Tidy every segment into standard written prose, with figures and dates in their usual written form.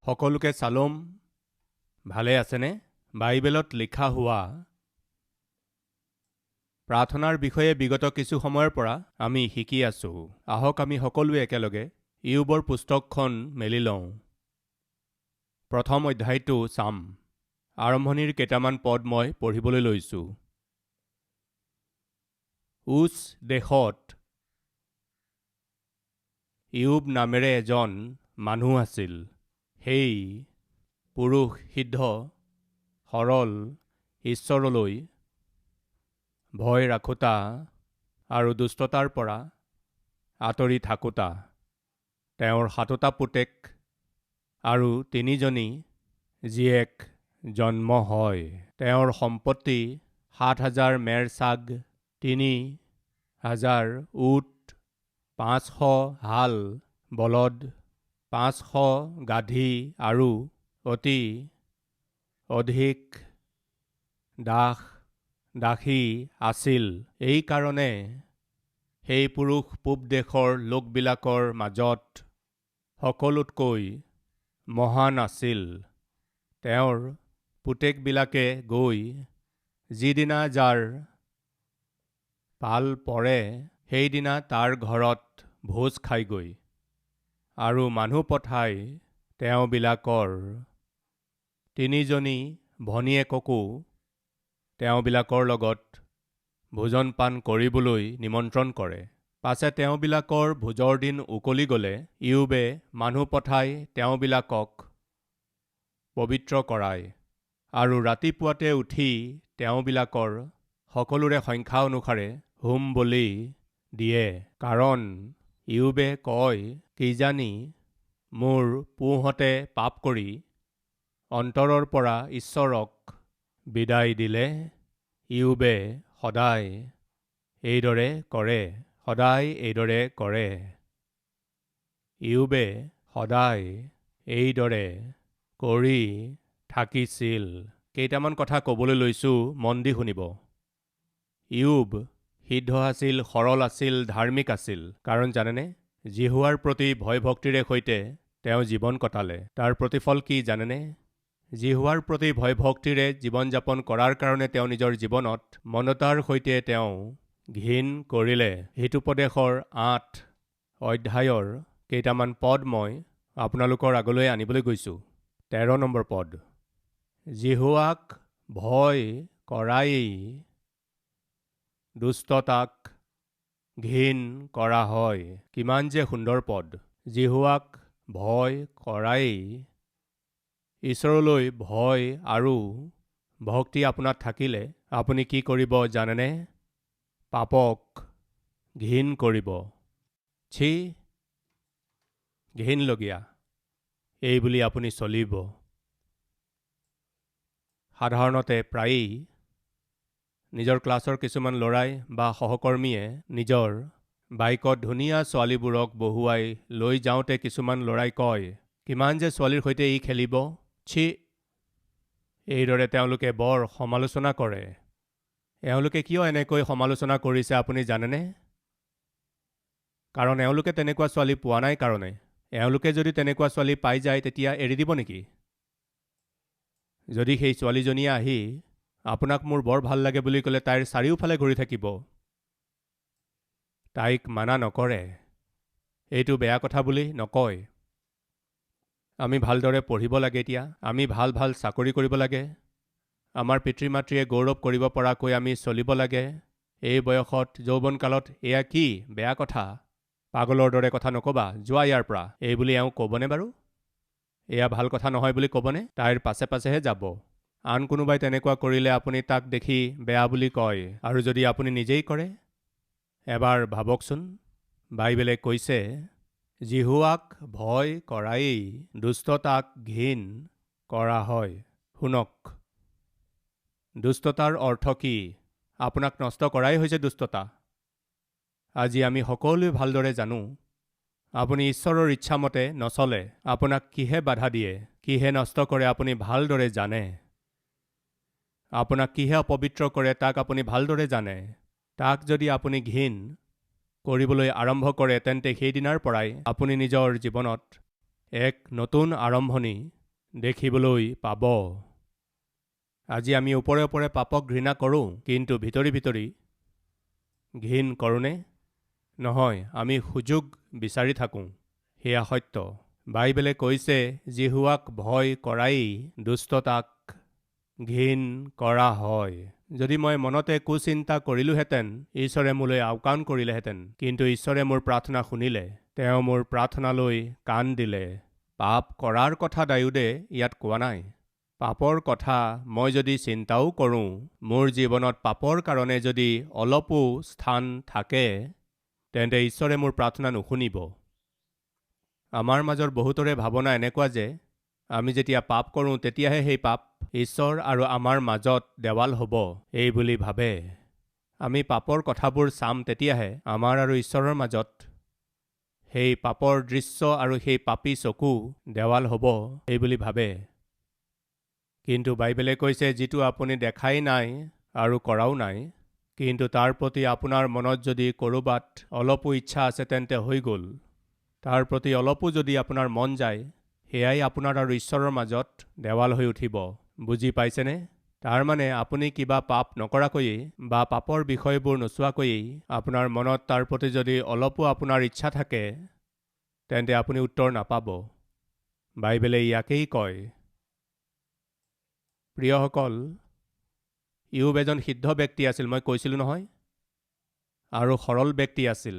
সকলোকে চালোম। ভালে আছেনে? বাইবেলত লিখা হোৱা প্ৰাৰ্থনাৰ বিষয়ে বিগত কিছু সময়ৰ পৰা আমি শিকি আছোঁ। আহক আমি সকলোৱে একেলগে ইয়োবৰ পুস্তকখন মেলি লওঁ। প্ৰথম অধ্যায়টো চাম। আৰম্ভণিৰ কেইটামান পদ মই পঢ়িবলৈ লৈছোঁ। উচ দেশত ইয়োব নামেৰে এজন মানুহ আছিল। সেই পুৰুষ সিদ্ধ সৰল ঈশ্বৰলৈ ভয় ৰাখোতা আৰু দুষ্টতাৰ পৰা আঁতৰি থাকোতা। তেওঁৰ 7টা পুতেক আৰু 3জনী জীয়েক জন্ম হয়। তেওঁৰ সম্পত্তি 7,000 মেৰ ছাগ, 3,000 উট, 500 হাল বলদ, 500 গাধী আৰু অতি অধিক দাস দাসী আছিল। এই কাৰণে সেই পুৰুষ পূব দেশৰ লোকবিলাকৰ মাজত সকলোতকৈ মহান আছিল। তেওঁৰ পুতেকবিলাকে গৈ যিদিনা যাৰ পাল পৰে সেইদিনা তাৰ ঘৰত ভোজ খাইগৈ আৰু মানুহ পঠাই তেওঁবিলাকৰ 3জনী ভনীয়েককো তেওঁবিলাকৰ লগত ভোজন পান কৰিবলৈ নিমন্ত্ৰণ কৰে। পাছে তেওঁবিলাকৰ ভোজৰ দিন উকলি গ'লে ইয়োবে মানুহ পঠাই তেওঁবিলাকক পবিত্ৰ কৰায় আৰু ৰাতিপুৱাতে উঠি তেওঁবিলাকৰ সকলোৰে সংখ্যা অনুসাৰে হোম বলি দিয়ে। কাৰণ ইয়োবে কয়, কিজানি মোৰ পোহঁতে পাপ কৰি অন্তৰৰ পৰা ঈশ্বৰক বিদায় দিলে। ইয়োবে সদায় এইদৰে কৰে। ইয়োবে সদায় এইদৰে কৰি থাকিছিল। কেইটামান কথা ক'বলৈ লৈছোঁ, মন দি শুনিব। ইয়োব সিদ্ধ আছিল, সৰল আছিল, ধাৰ্মিক আছিল। কাৰণ জানেনে, জিহুৱাৰ প্ৰতি ভয় ভক্তিৰে সৈতে তেওঁ জীৱন কটালে। তাৰ প্ৰতিফল কি জানেনে? জিহুৱাৰ প্ৰতি ভয় ভক্তিৰে জীৱন যাপন কৰাৰ কাৰণে তেওঁ নিজৰ জীৱনত মনতাৰ সৈতে তেওঁ ঘীন কৰিলে। হিতোপদেশৰ 8 অধ্যায়ৰ কেইটামান পদ মই আপোনালোকৰ আগলৈ আনিবলৈ গৈছোঁ। 13 নম্বৰ পদ। জিহুৱাক ভয় কৰাই দুষ্টতাক ঘীন কৰা হয়। কিমান যে সুন্দৰ পদ। জিহুৱাক ভয় কৰাই। ঈশ্বৰলৈ ভয় আৰু ভক্তি আপোনাত থাকিলে আপুনি কি কৰিব জানেনে? পাপক ঘীন কৰিব। ছি, ঘীনলগীয়া এই বুলি আপুনি চলিব। সাধাৰণতে প্ৰায়েই নিজৰ ক্লাছৰ কিছুমান ল'ৰাই বা সহকৰ্মীয়ে নিজৰ বাইকত ধুনীয়া ছোৱালীবোৰক বহুৱাই লৈ যাওঁতে কিছুমান ল'ৰাই কয়, কিমান যে ছোৱালীৰ সৈতে ই খেলিব। ছি, এইদৰে তেওঁলোকে বৰ সমালোচনা কৰে। এওঁলোকে কিয় এনেকৈ সমালোচনা কৰিছে আপুনি জানেনে? কাৰণ এওঁলোকে তেনেকুৱা ছোৱালী পোৱা নাই কাৰণে। এওঁলোকে যদি তেনেকুৱা ছোৱালী পাই যায় তেতিয়া এৰি দিব নেকি? যদি সেই ছোৱালীজনীয়ে আহি আপোনাক মোৰ বৰ ভাল লাগে বুলি ক'লে তাইৰ চাৰিওফালে ঘূৰি থাকিব, তাইক মানা নকৰে, এইটো বেয়া কথা বুলি নকয়। আমি ভালদৰে পঢ়িব লাগে, এতিয়া আমি ভাল ভাল চাকৰি কৰিব লাগে, আমাৰ পিতৃ মাতৃয়ে গৌৰৱ কৰিব পৰাকৈ আমি চলিব লাগে। এই বয়সত যৌৱনকালত এয়া কি বেয়া কথা? পাগলৰ দৰে কথা নক'বা, যোৱা ইয়াৰ পৰা, এই বুলি এওঁ ক'বনে বাৰু? এয়া ভাল কথা নহয় বুলি ক'বনে? তাইৰ পাছে পাছেহে যাব। আন কোনোবাই তেনেকুৱা কৰিলে আপুনি তাক দেখি বেয়া বুলি কয়, আৰু যদি আপুনি নিজেই কৰে? এবাৰ ভাবকচোন। বাইবেলে কৈছে, জিহুৱাক ভয় কৰাই দুষ্টতাক ঘীন কৰা হয়। শুনক, দুষ্টতাৰ অৰ্থ কি? আপোনাক নষ্ট কৰাই হৈছে দুষ্টতা। আজি আমি সকলোৱে ভালদৰে জানো, আপুনি ঈশ্বৰৰ ইচ্ছামতে নচলে। আপোনাক কিহে বাধা দিয়ে, কিহে নষ্ট কৰে আপুনি ভালদৰে জানে। আপোনাক কিহে অপবিত্ৰ কৰে তাক আপুনি ভালদৰে জানে। তাক যদি আপুনি ঘীন কৰিবলৈ আৰম্ভ কৰে তেন্তে সেইদিনাৰ পৰাই আপুনি নিজৰ জীৱনত এক নতুন আৰম্ভণি দেখিবলৈ পাব। আজি আমি ওপৰে ওপৰে পাপক ঘৃণা কৰোঁ, কিন্তু ভিতৰি ভিতৰি ঘিণ কৰোঁনে? নহয়, আমি সুযোগ বিচাৰি থাকোঁ। সেয়া সত্য। বাইবেলে কৈছে, জিহুৱাক ভয় কৰাই দুষ্টতাক ঘিণ কৰা হয়। যদি মই মনতে কুচিন্তা কৰিলোহেঁতেন, ঈশ্বৰে মোলৈ আওকাণ কৰিলেহেঁতেন, কিন্তু ঈশ্বৰে মোৰ প্ৰাৰ্থনা শুনিলে। তেওঁ মোৰ প্ৰাৰ্থনালৈ কাণ দিলে। পাপ কৰাৰ কথা দায়ুদে ইয়াত কোৱা নাই। পাপৰ কথা মই যদি চিন্তাও কৰোঁ, মোৰ জীৱনত পাপৰ কাৰণে যদি অলপো স্থান থাকে, তেন্তে ঈশ্বৰে মোৰ প্ৰাৰ্থনা নুশুনিব। আমাৰ মাজৰ বহুতৰে ভাৱনা এনেকুৱা যে আমি যেতিয়া পাপ কৰোঁ তেতিয়াহে সেই পাপ ঈশ্বৰ আৰু আমাৰ মাজত দেৱাল হ'ব, এই বুলি ভাবে। আমি পাপৰ কথাবোৰ চাম তেতিয়াহে আমাৰ আৰু ঈশ্বৰৰ মাজত সেই পাপৰ দৃশ্য আৰু সেই পাপী চকু দেৱাল হ'ব, এই বুলি ভাবে। কিন্তু বাইবেলে কৈছে, যিটো আপুনি দেখাই নাই আৰু কৰাও নাই, কিন্তু তাৰ প্ৰতি আপোনাৰ মনত যদি ক'ৰবাত অলপো ইচ্ছা আছে তেন্তে হৈ গ'ল। তাৰ প্ৰতি অলপো যদি আপোনাৰ মন যায়, সেয়াই আপোনাৰ আৰু ঈশ্বৰৰ মাজত দেৱাল হৈ উঠিব। বুজি পাইছেনে? তাৰ মানে আপুনি কিবা পাপ নকৰাকৈয়ে বা পাপৰ বিষয়বোৰ নোচোৱাকৈয়ে আপোনাৰ মনত তাৰ প্ৰতি যদি অলপো আপোনাৰ ইচ্ছা থাকে, তেন্তে আপুনি উত্তৰ নাপাব। বাইবেলে ইয়াকেই কয়। প্ৰিয়সকল, ইয়ুব এজন সিদ্ধ ব্যক্তি আছিল, মই কৈছিলোঁ নহয়, আৰু সৰল ব্যক্তি আছিল,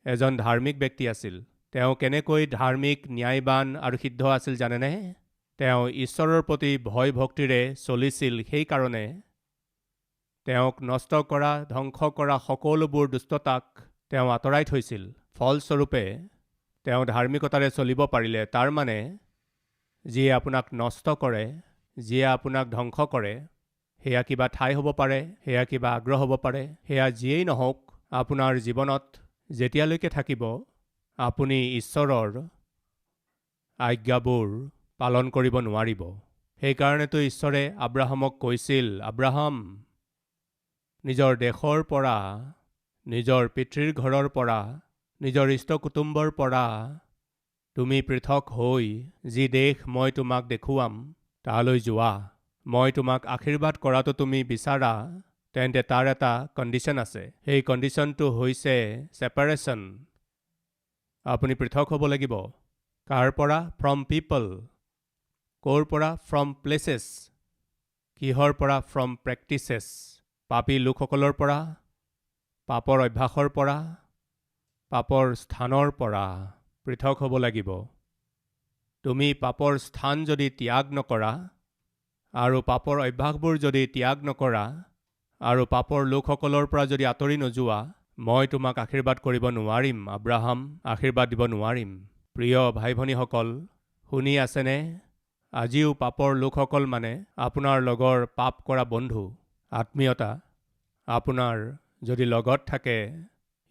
এজন ধাৰ্মিক ব্যক্তি আছিল। তেওঁ কেনেকৈ ধাৰ্মিক, ন্যায়বান আৰু সিদ্ধ আছিল জানেনে? তেওঁ ঈশ্বৰৰ প্ৰতি ভয় ভক্তিৰে চলিছিল। সেইকাৰণে তেওঁক নষ্ট কৰা, ধ্বংস কৰা সকলোবোৰ দুষ্টতাক তেওঁ আঁতৰাই থৈছিল। ফলস্বৰূপে তেওঁ ধাৰ্মিকতাৰে চলিব পাৰিলে। তাৰ মানে যিয়ে আপোনাক নষ্ট কৰে, যিয়ে আপোনাক ধ্বংস কৰে, সেয়া কিবা ঠাই হ'ব পাৰে, সেয়া কিবা আগ্ৰহ হ'ব পাৰে, সেয়া যিয়েই নহওক, আপোনাৰ জীৱনত যেতিয়ালৈকে থাকিব আপুনি ঈশ্বৰৰ আজ্ঞাবোৰ পালন কৰিব নোৱাৰিব। সেইকাৰণেতো ঈশ্বৰে আব্ৰাহামক কৈছিল, আব্ৰাহাম, নিজৰ দেশৰ পৰা, নিজৰ পিতৃৰ ঘৰৰ পৰা, নিজৰ ইষ্ট কুটুম্বৰ পৰা তুমি পৃথক হৈ যি দেশ মই তোমাক দেখুৱাম তালৈ যোৱা। মই তোমাক আশীৰ্বাদ কৰাটো তুমি বিচাৰা, তেন্তে তাৰ এটা কণ্ডিশ্যন আছে। সেই কণ্ডিশ্যনটো হৈছে ছেপাৰেশ্যন। আপুনি পৃথক হ'ব লাগিব। কাৰ পৰা? ফ্ৰম পিপল। ক'ৰ পৰা? From places. কিহৰ পৰা? From practices. পাপী লোকসকলৰ পৰা, পাপৰ অভ্যাসৰ পৰা, পাপৰ স্থানৰ পৰা পৃথক হ'ব লাগিব। তুমি পাপৰ স্থান যদি ত্যাগ নকৰা আৰু পাপৰ অভ্যাসবোৰ যদি ত্যাগ নকৰা আৰু পাপৰ লোকসকলৰ পৰা যদি আঁতৰি নোযোৱা, মই তোমাক আশীৰ্বাদ কৰিব নোৱাৰিম, আব্ৰাহাম, আশীৰ্বাদ দিব নোৱাৰিম। প্ৰিয় ভাই ভনীসকল, শুনি আছেনে? আজিও পাপৰ লোকসকল মানে আপোনাৰ লগৰ পাপ কৰা বন্ধু। আত্মীয়তা আপোনাৰ যদি লগত থাকে,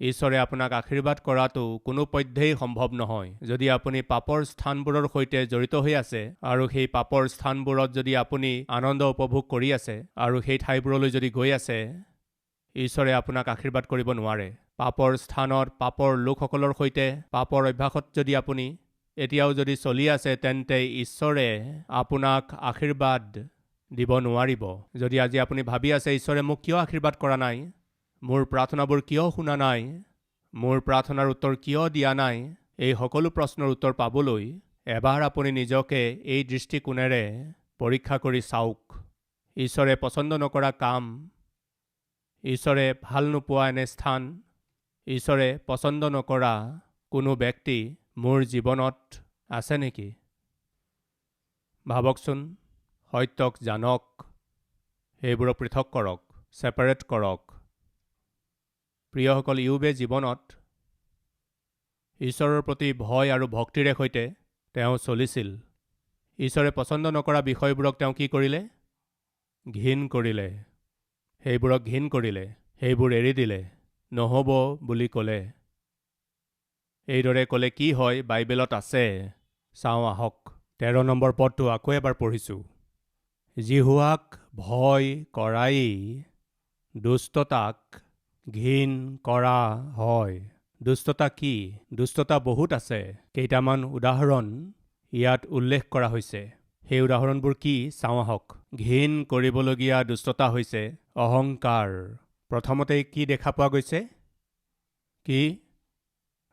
ঈশ্বৰে আপোনাক আশীৰ্বাদ কৰাটো কোনোপধ্যেই সম্ভৱ নহয়। যদি আপুনি পাপৰ স্থানবোৰৰ সৈতে জড়িত হৈ আছে আৰু সেই পাপৰ স্থানবোৰত যদি আপুনি আনন্দ উপভোগ কৰি আছে আৰু সেই ঠাইবোৰলৈ যদি গৈ আছে, ঈশ্বৰে আপোনাক আশীৰ্বাদ কৰিব নোৱাৰে। পাপৰ স্থানত, পাপৰ লোকসকলৰ সৈতে, পাপৰ অভ্যাসত যদি আপুনি এতিয়াও যদি চলি আছে, তেন্তে ঈশ্বৰে আপোনাক আশীৰ্বাদ দিব নোৱাৰিব। যদি আজি আপুনি ভাবি আছে, ঈশ্বৰে মোক কিয় আশীৰ্বাদ কৰা নাই, মোৰ প্ৰাৰ্থনাবোৰ কিয় শুনা নাই, মোৰ প্ৰাৰ্থনাৰ উত্তৰ কিয় দিয়া নাই, এই সকলো প্ৰশ্নৰ উত্তৰ পাবলৈ এবাৰ আপুনি নিজকে এই দৃষ্টিকোণেৰে পৰীক্ষা কৰি চাওক। ঈশ্বৰে পচন্দ নকৰা কাম, ঈশ্বৰে ভাল নোপোৱা এনে স্থান, ঈশ্বৰে পচন্দ নকৰা কোনো ব্যক্তি মোৰ জীৱনত আছে নেকি? ভাবকচোন। সত্যক জানক, সেইবোৰক পৃথক কৰক, ছেপাৰেট কৰক। প্ৰিয়সকল, ইয়ুবে জীৱনত ঈশ্বৰৰ প্ৰতি ভয় আৰু ভক্তিৰে সৈতে তেওঁ চলিছিল। ঈশ্বৰে পচন্দ নকৰা বিষয়বোৰক তেওঁ কি কৰিলে? ঘিণ কৰিলে। সেইবোৰক ঘিণ কৰিলে, সেইবোৰ এৰি দিলে, নহ'ব বুলি ক'লে। এইদৰে ক'লে কি হয় বাইবেলত আছে, চাওঁ আহক। 13 নম্বৰ পদটো আকৌ এবাৰ পঢ়িছোঁ। জিহুৱাক ভয় কৰাই দুষ্টতাক ঘিণ কৰা হয়। দুষ্টতা কি? দুষ্টতা বহুত আছে। কেইটামান উদাহৰণ ইয়াত উল্লেখ কৰা হৈছে। সেই উদাহৰণবোৰ কি চাওঁ আহক। ঘিণ কৰিবলগীয়া দুষ্টতা হৈছে অহংকাৰ। প্ৰথমতেই কি দেখা পোৱা গৈছে? কি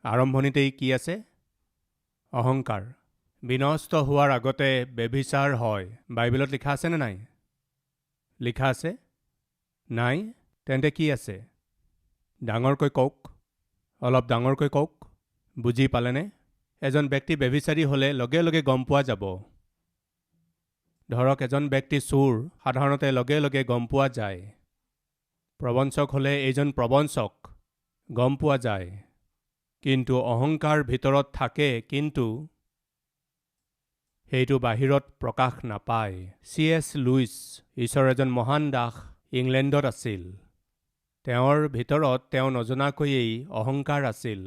আৰম্ভণিতেই কি আছে? অহংকাৰ। বিনষ্ট হোৱাৰ আগতে ব্যভিচাৰ হয়। বাইবেলত লিখা আছেনে নাই? লিখা আছে? নাই? তেন্তে কি আছে? ডাঙৰকৈ কওক, অলপ ডাঙৰকৈ কওক। বুজি পালেনে? এজন ব্যক্তি ব্যভিচাৰী হ'লে লগে লগে গম পোৱা যাব। ধৰক এজন ব্যক্তি চোৰ, সাধাৰণতে লগে লগে গম পোৱা যায়। প্ৰবঞ্চক হ'লে এইজন প্ৰবঞ্চক, গম পোৱা যায়। কিন্তু অহংকাৰ ভিতৰত থাকে, কিন্তু সেইটো বাহিৰত প্ৰকাশ নাপায়। C.S. লুইচ, ঈশ্বৰ এজন মহান দাস, ইংলেণ্ডত আছিল। তেওঁৰ ভিতৰত তেওঁ নজনাকৈয়েই অহংকাৰ আছিল।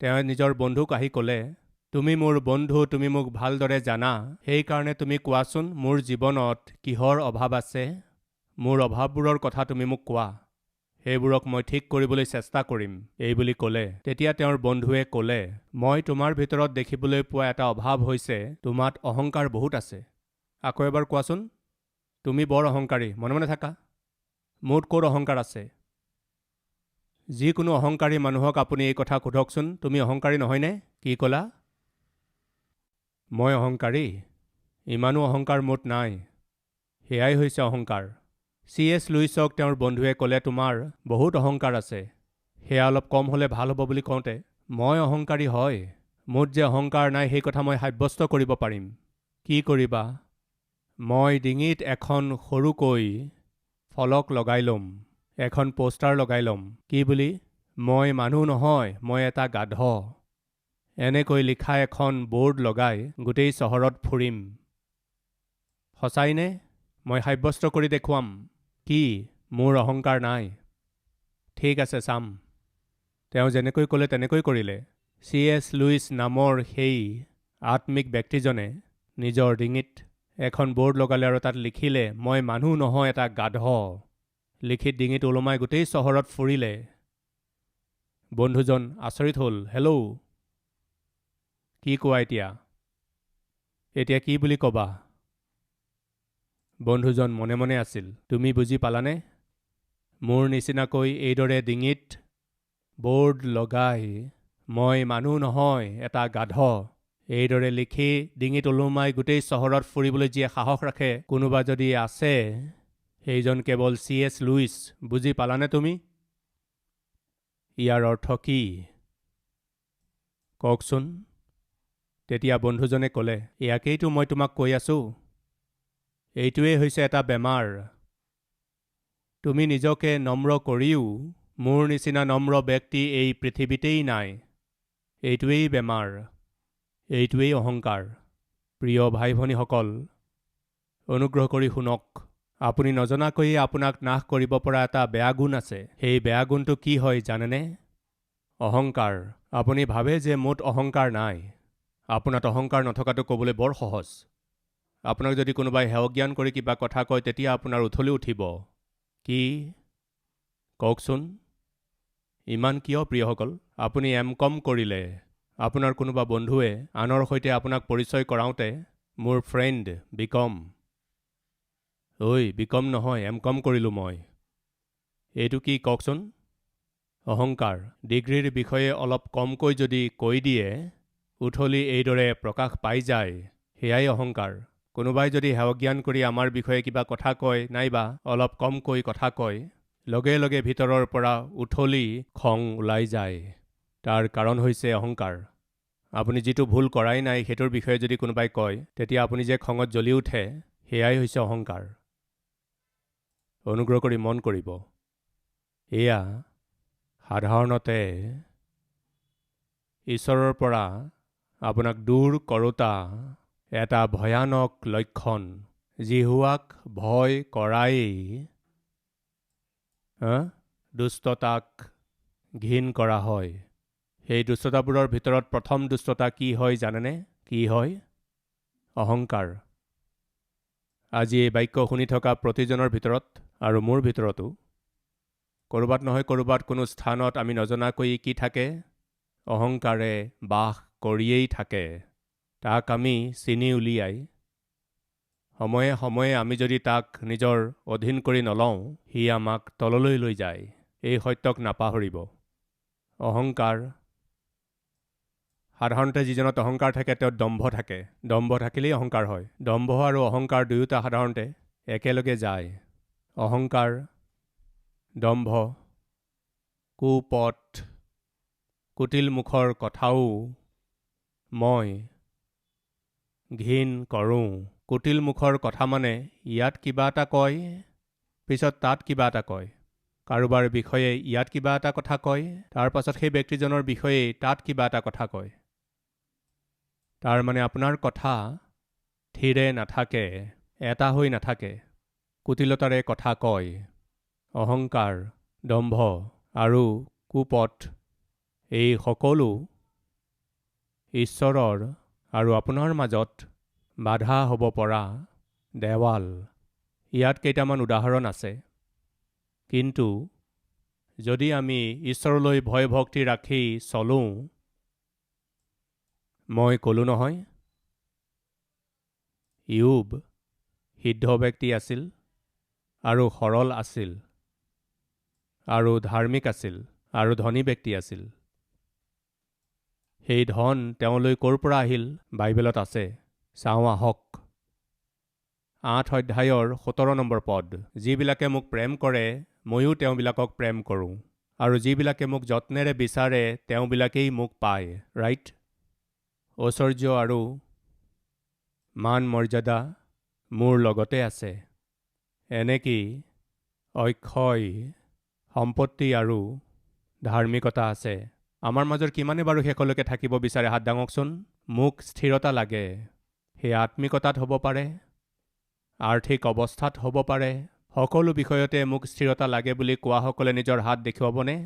তেওঁ নিজৰ বন্ধুক আহি ক'লে, তুমি মোৰ বন্ধু, তুমি মোক ভালদৰে জানা, সেইকাৰণে তুমি কোৱাচোন মোৰ জীৱনত কিহৰ অভাৱ আছে? মোৰ অভাৱবোৰৰ কথা তুমি মোক কোৱা, সেইবোৰক মই ঠিক কৰিবলৈ চেষ্টা কৰিম, এই বুলি ক'লে। তেতিয়া তেওঁৰ বন্ধুৱে ক'লে, মই তোমাৰ ভিতৰত দেখিবলৈ পোৱা এটা অভাৱ হৈছে তোমাত অহংকাৰ বহুত আছে। আকৌ এবাৰ কোৱাচোন, তুমি বৰ অহংকাৰী, মনে মনে থাকা। মোত ক'ত অহংকাৰ আছে? যিকোনো অহংকাৰী মানুহক আপুনি এই কথা সোধকচোন, তুমি অহংকাৰী নহয়নে? কি ক'লা? মই অহংকাৰী? ইমানো অহংকাৰ মোত নাই। সেয়াই হৈছে অহংকাৰ। C.S. লুইচক তেওঁৰ বন্ধুৱে ক'লে, তোমাৰ বহুত অহংকাৰ আছে, সেয়া অলপ কম হ'লে ভাল হ'ব বুলি কওঁতে, মই অহংকাৰী হয়, মোত যে অহংকাৰ নাই সেই কথা মই সাব্যস্ত কৰিব পাৰিম। কি কৰিবা? মই ডিঙিত এখন সৰুকৈ ফলক লগাই ল'ম, এখন পোষ্টাৰ লগাই ল'ম। কি বুলি? মই মানুহ নহয়, মই এটা গাধ। এনেকৈ লিখা এখন বৰ্ড লগাই গোটেই চহৰত ফুৰিম। সঁচাইনে? মই সাব্যস্ত কৰি দেখুৱাম। কি মোৰ অহংকাৰ নাই? ঠিক আছে, চাম। তেওঁ যেনেকৈ ক'লে তেনেকৈ কৰিলে। C.S. লুইচ নামৰ সেই আত্মিক ব্যক্তিজনে নিজৰ ডিঙিত এখন বৰ্ড লগালে আৰু তাত লিখিলে, মই মানুহ নহয়, এটা গাধ। লিখি ডিঙিত ওলমাই গোটেই চহৰত ফুৰিলে। বন্ধুজন আচৰিত হ'ল। হেল্ল', কি কোৱা এতিয়া? এতিয়া কি বুলি ক'বা? বন্ধুজন মনে মনে আছিল। তুমি বুজি পালানে? মোৰ নিচিনাকৈ এইদৰে ডিঙিত বৰ্ড লগাই, মই মানুহ নহয়, এটা গাধ, এইদৰে লিখি ডিঙিত ওলোমাই গোটেই চহৰত ফুৰিবলৈ যিয়ে সাহস ৰাখে, কোনোবা যদি আছে, সেইজন কেৱল C.S. লুইচ। বুজি পালানে তুমি? ইয়াৰ অৰ্থ কি? কওকচোন। তেতিয়া বন্ধুজনে ক'লে, ইয়াকেইতো মই তোমাক কৈ আছোঁ। এইটোৱেই হৈছে এটা বেমাৰ। তুমি নিজকে নম্ৰ কৰিও মোৰ নিচিনা নম্ৰ ব্যক্তি এই পৃথিৱীতেই নাই। এইটোৱেই বেমাৰ, এইটোৱেই অহংকাৰ। প্ৰিয় ভাই ভনীসকল, অনুগ্ৰহ কৰি শুনক। আপুনি নজনাকৈয়ে আপোনাক নাশ কৰিব পৰা এটা বেয়া গুণ আছে। সেই বেয়া গুণটো কি হয় জানেনে? অহংকাৰ। আপুনি ভাবে যে মোত অহংকাৰ নাই। আপোনাত অহংকাৰ নথকাটো ক'বলৈ বৰ সহজ। আপোনাক যদি কোনোবাই হেয়জ্ঞান কৰি কিবা কথা কয়, তেতিয়া আপোনাৰ উঠলি উঠিব। কি? কওকচোন। ইমান কিয় প্ৰিয়সকল? আপুনি M.Com কৰিলে। আপোনাৰ কোনোবা বন্ধুৱে আনৰ সৈতে আপোনাক পৰিচয় কৰাওঁতে, মোৰ ফ্ৰেণ্ড B.Com। ঐ B.Com নহয়, M.Com কৰিলোঁ মই। এইটো কি কওকচোন? অহংকাৰ। ডিগ্ৰীৰ বিষয়ে অলপ কমকৈ যদি কৈ দিয়ে, উঠলি এইদৰে প্ৰকাশ পাই যায়, সেয়াই অহংকাৰ। কোনোবাই যদি হেয়জ্ঞান কৰি আমাৰ বিষয়ে কিবা কথা কয়, নাইবা অলপ কমকৈ কথা কয়, লগে লগে ভিতৰৰ পৰা উঠলি খং ওলাই যায়। তাৰ কাৰণ হৈছে অহংকাৰ। আপুনি যিটো ভুল কৰাই নাই সেইটোৰ বিষয়ে যদি কোনোবাই কয়, তেতিয়া আপুনি যে খঙত জ্বলি উঠে, সেয়াই হৈছে অহংকাৰ। অনুগ্ৰহ কৰি মন কৰিব। এয়া সাধাৰণতে ঈশ্বৰৰ পৰা আপোনাক দূৰ কৰোঁতা এটা ভয়ানক লক্ষণ। জিহুৱাক ভয় কৰাই দুষ্টতাক ঘিণ কৰা হয়। সেই দুষ্টতাবোৰৰ ভিতৰত প্ৰথম দুষ্টতা কি হয় জানেনে? কি হয়? অহংকাৰ। আজি এই বাক্য শুনি থকা প্ৰতিজনৰ ভিতৰত আৰু মোৰ ভিতৰতো ক'ৰবাত নহয় ক'ৰবাত কোনো স্থানত আমি নজনাকৈ কি থাকে? অহংকাৰে বাস কৰিয়েই থাকে। তাক আমি চিনি উলিয়াই সময়ে সময়ে আমি যদি তাক নিজৰ অধীন কৰি নলওঁ, সি আমাক তললৈ লৈ যায়। এই সত্যক নাপাহৰিব। অহংকাৰ। সাধাৰণতে যিজনত অহংকাৰ থাকে তেওঁৰ দম্ভ থাকে। দম্ভ থাকিলেই অহংকাৰ হয়। দম্ভ আৰু অহংকাৰ দুয়োটা সাধাৰণতে একেলগে যায়। অহংকাৰ, দম্ভ, কুপথ, কুটিল মুখৰ কথাও মই ঘিণ কৰোঁ। কুটিল মুখৰ কথা মানে ইয়াত কিবা এটা কয়, পিছত তাত কিবা এটা কয়। কাৰোবাৰ বিষয়ে ইয়াত কিবা এটা কথা কয়, তাৰ পাছত সেই ব্যক্তিজনৰ বিষয়ে তাত কিবা এটা কথা কয়। তাৰ মানে আপোনাৰ কথা থিৰে নাথাকে, এটা হৈ নাথাকে, কুটিলতাৰে কথা কয়। অহংকাৰ, দম্ভ আৰু কুপথ এই সকলো ঈশ্বৰৰ আৰু আপোনাৰ মাজত বাধা হ'ব পৰা দেৱাল। ইয়াত কেইটামান উদাহৰণ আছে। কিন্তু যদি আমি ঈশ্বৰলৈ ভয় ভক্তি ৰাখি চলোঁ, মই ক'লোঁ নহয়, ইয়ুব সিদ্ধ ব্যক্তি আছিল আৰু সৰল আছিল আৰু ধাৰ্মিক আছিল আৰু ধনী ব্যক্তি আছিল। সেই ধন তেওঁলৈ ক'ৰ পৰা আহিল বাইবেলত আছে। চাওঁ আহক। 8 অধ্যায়ৰ 17 নম্বৰ পদ। যিবিলাকে মোক প্ৰেম কৰে, ময়ো তেওঁবিলাকক প্ৰেম কৰোঁ, আৰু যিবিলাকে মোক যত্নেৰে বিচাৰে তেওঁবিলাকেই মোক পায়। ৰাইট? ঐশ্বৰ্য আৰু মান মৰ্যাদা মোৰ লগতে আছে। এনেকি অক্ষয় সম্পত্তি আৰু ধাৰ্মিকতা আছে। আমাৰ মাজৰ কিমানে বাৰু শেষলৈকে থাকিব বিচাৰে? হাত দাঙকচোন। মোক স্থিৰতা লাগে। সেই আত্মিকতাত হ'ব পাৰে, আৰ্থিক অৱস্থাত হ'ব পাৰে। সকলো বিষয়তে মোক স্থিৰতা লাগে বুলি কোৱাসকলে নিজৰ হাত দেখুৱাবনে?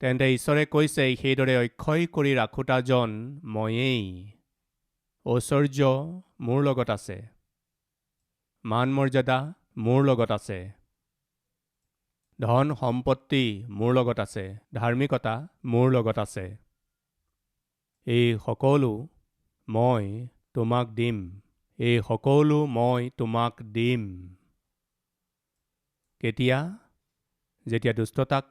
তেন্তে ঈশ্বৰে কৈছে, সেইদৰে অক্ষয় কৰি ৰাখোতাজন ময়েই। ঐশ্বৰ্য মোৰ লগত আছে, মান মৰ্যাদা মোৰ লগত আছে, ধন সম্পত্তি মোৰ লগত আছে, ধাৰ্মিকতা মোৰ লগত আছে। এই সকলো মই তোমাক দিম। এই সকলো মই তোমাক দিম। কেতিয়া? যেতিয়া দুষ্টতাক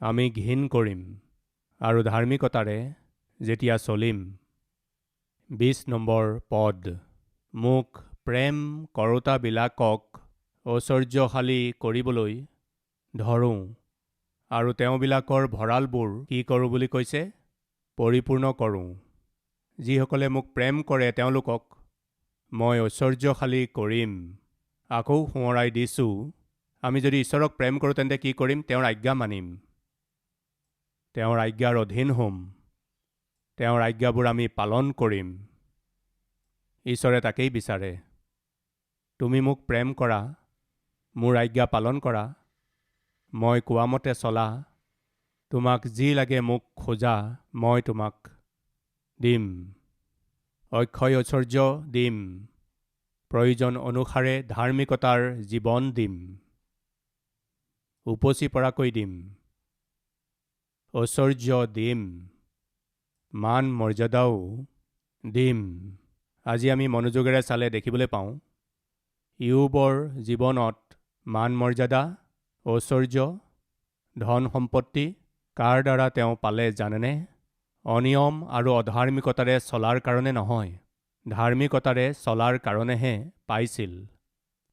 আমি ঘিণ কৰিম আৰু ধাৰ্মিকতাৰে যেতিয়া চলিম। 20 নম্বৰ পদ। মোক প্ৰেম কৰোঁতাবিলাকক ঐশ্বৰ্যশালী কৰিবলৈ ধৰোঁ আৰু তেওঁবিলাকৰ ভঁৰালবোৰ কি কৰোঁ বুলি কৈছে? পৰিপূৰ্ণ কৰোঁ। যিসকলে মোক প্ৰেম কৰে তেওঁলোকক মই ঐশ্বৰ্যশালী কৰিম। আকৌ সোঁৱৰাই দিছোঁ, আমি যদি ঈশ্বৰক প্ৰেম কৰোঁ তেন্তে কি কৰিম? তেওঁৰ আজ্ঞা মানিম, তেওঁৰ আজ্ঞাৰ অধীন হ'ম, তেওঁৰ আজ্ঞাবোৰ আমি পালন কৰিম। ঈশ্বৰে তাকেই বিচাৰে। তুমি মোক প্ৰেম কৰা, মোৰ আজ্ঞা পালন কৰা, মই কোৱামতে চলা, তোমাক যি লাগে মোক খোজা, মই তোমাক দিম। অক্ষয় ঐশ্বৰ্য দিম, প্ৰয়োজন অনুসাৰে ধাৰ্মিকতাৰ জীৱন দিম, উপচি পৰাকৈ দিম, ঐশ্বৰ্য দিম, মান মৰ্যাদাও দিম। আজি আমি মনোযোগেৰে চালে দেখিবলৈ পাওঁ, ইয়ুবৰ জীৱনত মান মৰ্যাদা, ঐশ্বৰ্য, ধন সম্পত্তি কাৰ দ্বাৰা তেওঁ পালে জানেনে? অনিয়ম আৰু অধাৰ্মিকতাৰে চলাৰ কাৰণে নহয়, ধাৰ্মিকতাৰে চলাৰ কাৰণেহে পাইছিল।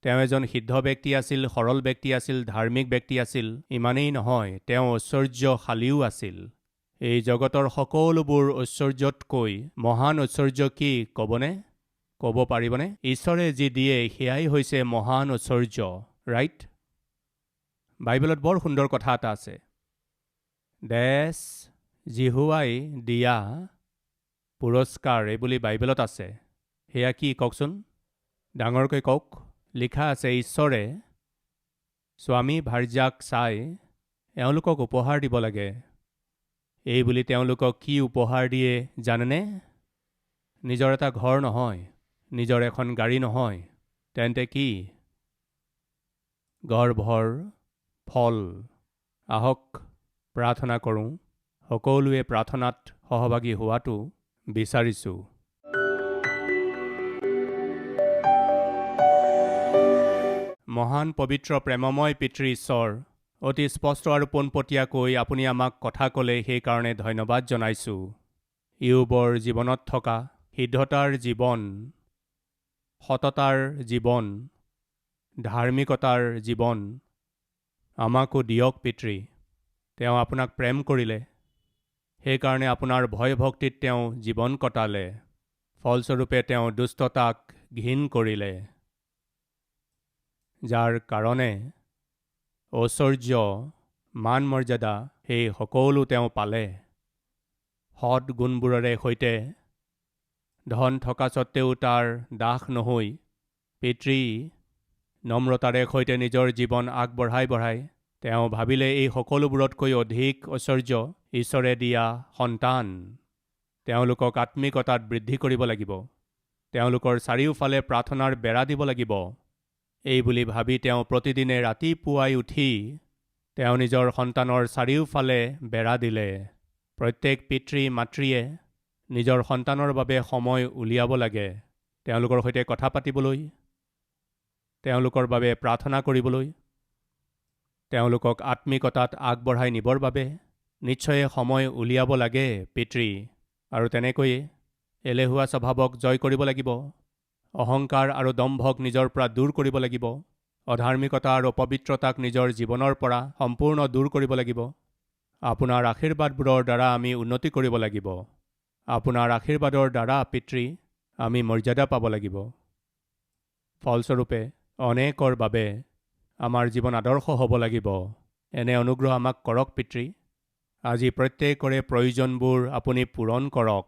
তেওঁ এজন সিদ্ধ ব্যক্তি আছিল, সৰল ব্যক্তি আছিল, ধাৰ্মিক ব্যক্তি আছিল। ইমানেই নহয়, তেওঁ ঐশ্বৰ্যশালীও আছিল। এই জগতৰ সকলোবোৰ ঐশ্বৰ্যতকৈ মহান ঐশ্বৰ্য কি ক'বনে? ক'ব পাৰিবনে? ঈশ্বৰে যি দিয়ে সেয়াই হৈছে মহান ঐশ্বৰ্য। ৰাইট? বাইবেলত বৰ সুন্দৰ কথা এটা আছে। দেশ জিহুৱাই দিয়া পুৰস্কাৰ এই বুলি বাইবেলত আছে। সেয়া কি কওকচোন? ডাঙৰকৈ কওক। লিখা আছে, ঈশ্বৰে স্বামী ভাৰ্যাক চাই এওঁলোকক উপহাৰ দিব লাগে। এই বুলি তেওঁলোকক কি উপহাৰ দিয়ে জানেনে? নিজৰ এটা ঘৰ নহয়, নিজৰ এখন গাড়ী নহয়, তেন্তে কি? গৰ্ভৰ ফল। আহক প্ৰাৰ্থনা কৰোঁ। সকলোৱে প্ৰাৰ্থনাত সহভাগী হোৱাটো বিচাৰিছোঁ। মহান পবিত্ৰ প্ৰেমময় পিতৃ ঈশ্বৰ, অতি স্পষ্ট আৰু পোনপটীয়াকৈ আপুনি আমাক কথা ক'লে, সেইকাৰণে ধন্যবাদ জনাইছোঁ। ইয়ুবৰ জীৱনত থকা সিদ্ধতাৰ জীৱন, সততাৰ জীৱন, ধাৰ্মিকতাৰ জীৱন আমাকো দিয়ক পিতৃ। তেওঁ আপোনাক প্ৰেম কৰিলে, সেইকাৰণে আপোনাৰ ভয় ভক্তিত তেওঁ জীৱন কটালে। ফলস্বৰূপে তেওঁ দুষ্টতাক ঘীন কৰিলে, যাৰ কাৰণে ঐশ্বৰ্য, মান মৰ্যাদা সেই সকলো তেওঁ পালে। সৎ গুণবোৰেৰে সৈতে ধন থকা স্বত্তেও তাৰ দাস নহৈ পিতৃ নম্ৰতাৰে সৈতে নিজৰ জীৱন আগবঢ়াই তেওঁ ভাবিলে এই সকলোবোৰতকৈ অধিক ঐশ্বৰ্য ঈশ্বৰে দিয়া সন্তান তেওঁলোকক আত্মিকতাত বৃদ্ধি কৰিব লাগিব, তেওঁলোকৰ চাৰিওফালে প্ৰাৰ্থনাৰ বেৰা দিব লাগিব। এই বুলি ভাবি তেওঁ প্ৰতিদিনে ৰাতিপুৱাই উঠি তেওঁ নিজৰ সন্তানৰ চাৰিওফালে বেৰা দিলে। প্ৰত্যেক পিতৃ মাতৃয়ে নিজৰ সন্তানৰ বাবে সময় উলিয়াব লাগে, তেওঁলোকৰ সৈতে কথা পাতিবলৈ, তেওঁলোকৰ বাবে প্ৰাৰ্থনা কৰিবলৈ, তেওঁলোকক আত্মিকতাত আগবঢ়াই নিবৰ বাবে নিশ্চয় সময় উলিয়াব লাগে পিতৃ। আৰু তেনেকৈয়ে এলেহুৱা স্বভাৱক জয় কৰিব লাগিব, অহংকাৰ আৰু দম্ভক নিজৰ পৰা দূৰ কৰিব লাগিব, অধাৰ্মিকতা আৰু অপবিত্ৰতাক নিজৰ জীৱনৰ পৰা সম্পূৰ্ণ দূৰ কৰিব লাগিব। আপোনাৰ আশীৰ্বাদবোৰৰ দ্বাৰা আমি উন্নতি কৰিব লাগিব। আপোনাৰ আশীৰ্বাদৰ দ্বাৰা পিতৃ আমি মৰ্যাদা পাব লাগিব। ফলস্বৰূপে অনেকৰ বাবে আমাৰ জীৱন আদৰ্শ হ'ব লাগিব। এনে অনুগ্ৰহ আমাক কৰক পিতৃ। আজি প্ৰত্যেকৰে প্ৰয়োজনবোৰ আপুনি পূৰণ কৰক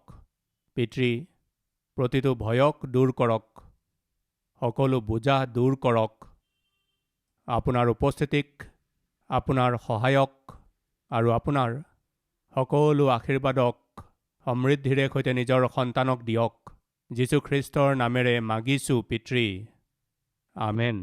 পিতৃ। প্ৰতিটো ভয়ক দূৰ কৰক, সকলো বোজা দূৰ কৰক। আপোনাৰ উপস্থিতিক, আপোনাৰ সহায়ক আৰু আপোনাৰ সকলো আশীৰ্বাদক সমৃদ্ধিৰে সৈতে নিজৰ সন্তানক দিয়ক। যীশুখ্ৰীষ্টৰ নামেৰে মাগিছোঁ পিতৃ, আমেন।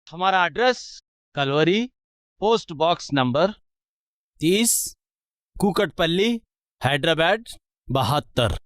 हमारा address Calvary, post box number 30, Kukatpally, Hyderabad 72।